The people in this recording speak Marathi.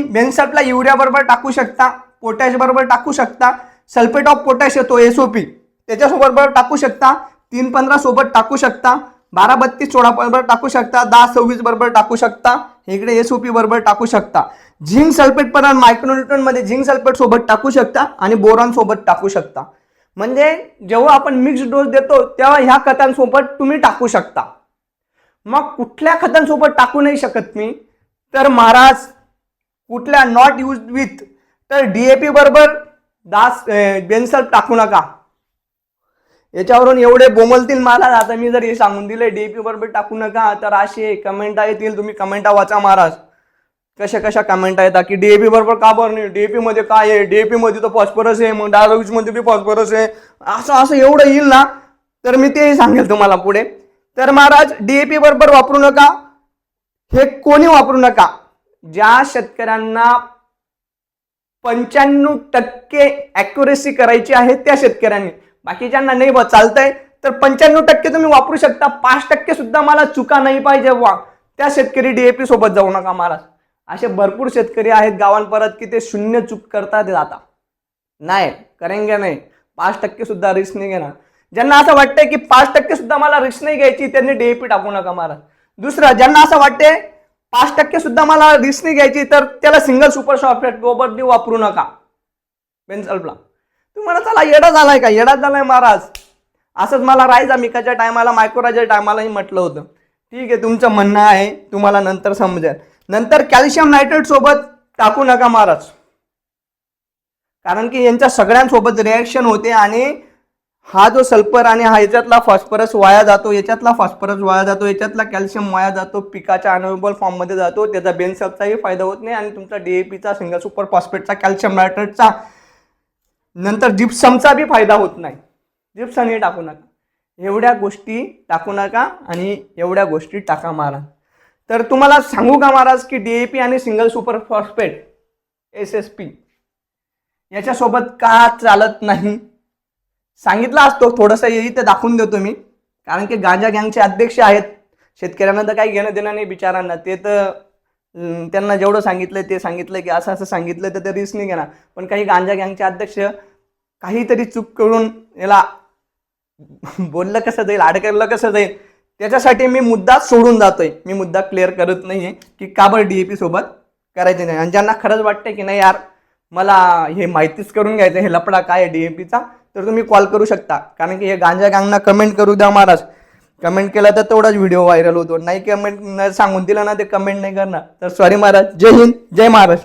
तुम्ही बेनसल्फला युरिया बरोबर टाकू शकता, पोटॅश बरोबर टाकू शकता, सल्फेट ऑफ पोटॅश येतो SOP त्याच्यासोबत बरोबर टाकू शकता, 3-15 सोबत टाकू शकता, 12-32-16 बरोबर टाकू शकता, 10-26 बरोबर टाकू शकता, इकडे SOP बरोबर टाकू शकता. झिंक सल्फेट पण मायक्रोन्यूट्रन मध्ये झिंक सल्फेट सोबत टाकू शकता आणि बोरॉन सोबत टाकू शकता. म्हणजे जेव्हा आपण मिक्स डोस देतो तेव्हा ह्या खतांसोबत तुम्ही टाकू शकता. मग कुठल्या खतांसोबत टाकू नाही शकत मी, तर महाराज कुठल्या नॉट यूज विथ, तर DAP बरोबर बेनसल्फ टाकू नका. याच्यावरून एवढे बोमलतील महाराज. आता मी जर हे सांगून दिले DAP बरोबर टाकू नका तर असे कमेंटा येतील, तुम्ही कमेंटा वाचा महाराज. कशा कमेंटा येतात की DAP बरोबर का बरं नाही, DAP मध्ये काय आहे, DAP मध्ये तर फॉस्फरस आहे, मग डायरोक्स मध्ये बी फॉस्फरस आहे, असं एवढं येईल ना, तर मी तेही सांगेल तुम्हाला पुढे. तर महाराज DAP बरोबर वापरू नका, हे कोणी वापरू नका. ज्या शेतकऱ्यांना 95% ॲक्युरेसी करायची आहे त्या शेतकऱ्यांनी, बाकीच्यांना नाही बा चालतंय तर 95% तुम्ही वापरू शकता, 5% सुद्धा मला चुका नाही पाहिजे वा, त्या शेतकरी DAP सोबत जाऊ नका महाराज. असे भरपूर शेतकरी आहेत गावांपरत की ते शून्य चूक करतात आता. नाही करेंगे नाही, 5% सुद्धा रिस्क नाही घेणार. ज्यांना असं वाटतंय की 5% सुद्धा मला रिस्क नाही घ्यायची त्यांनी DAP टाकू नका महाराज. दुसरं, ज्यांना असं वाटते 5% सुद्धा मला रिस्क नाही घ्यायची तर त्याला सिंगल सुपर सॉफ्टवेअर गोबर वापरू नका बेनसल्फला. तुम्हाला चला येडा झालाय का, येडा झालाय महाराज. असंच मला राहायचा मिकाच्या टायमाला, मायक्रोराच्या टायमालाही म्हटलं होतं. ठीक आहे, तुमचं म्हणणं आहे, तुम्हाला नंतर समजेल. नंतर कॅल्शियम नायट्रेट सोबत टाकू नका महाराज, कारण की यांच्या सगळ्यांसोबत रिॲक्शन होते आणि हा जो सल्फर आणि हा याच्यातला फॉस्फरस वाया जातो, याच्यातला फॉस्फरस वाया जातो, याच्यातला कॅल्शियम वाया जातो, पिकाच्या अनवेबल फॉर्म मध्ये जातो, त्याचा बेनसल्फचाही फायदा होत नाही आणि तुमचा DAPचा सिंगल सुपर फॉस्फेटचा कॅल्शियम नायट्रेटचा नंतर जिप्समचा बी फायदा होत नाही. जिप्समही टाकू नका, एवढ्या गोष्टी टाकू नका आणि एवढ्या गोष्टी टाका महाराज. तर तुम्हाला सांगू का महाराज की DAP आणि सिंगल सुपर फॉस्फेट SSP याच्यासोबत का चालत नाही, सांगितलं असतो थोडंसं, इथे दाखवून देतो मी. कारण की गांजा गँगचे अध्यक्ष आहेत, शेतकऱ्यांना तर काही घेणं देणं नाही बिचारांना. ते तर त्यांना जेवढं सांगितलं ते सांगितलं की असं सांगितलं तर ते रिस्क नाही घेणार. पण काही गांजा गँगचे अध्यक्ष काहीतरी चूक करून याला बोललं कसं जाईल, अडकलं कसं जाईल, त्याच्यासाठी मी मुद्दा सोडून जातोय. मी मुद्दा क्लिअर करत नाहीये की का बरं DAP सोबत करायचे नाही. आणि ज्यांना खरंच वाटतंय की नाही यार मला हे माहितीच करून घ्यायचं हे लपडा काय आहे DAPचा, तर तुम्ही कॉल करू शकता. कारण की हे गांजा गँगना कमेंट करू द्या महाराज. कमेंट केला तर तेवढाच व्हिडिओ व्हायरल होतो, नाही कमेंट सांगून दिला ना ते कमेंट नाही करणार तर सॉरी महाराज. जय हिंद, जय महाराष्ट्र.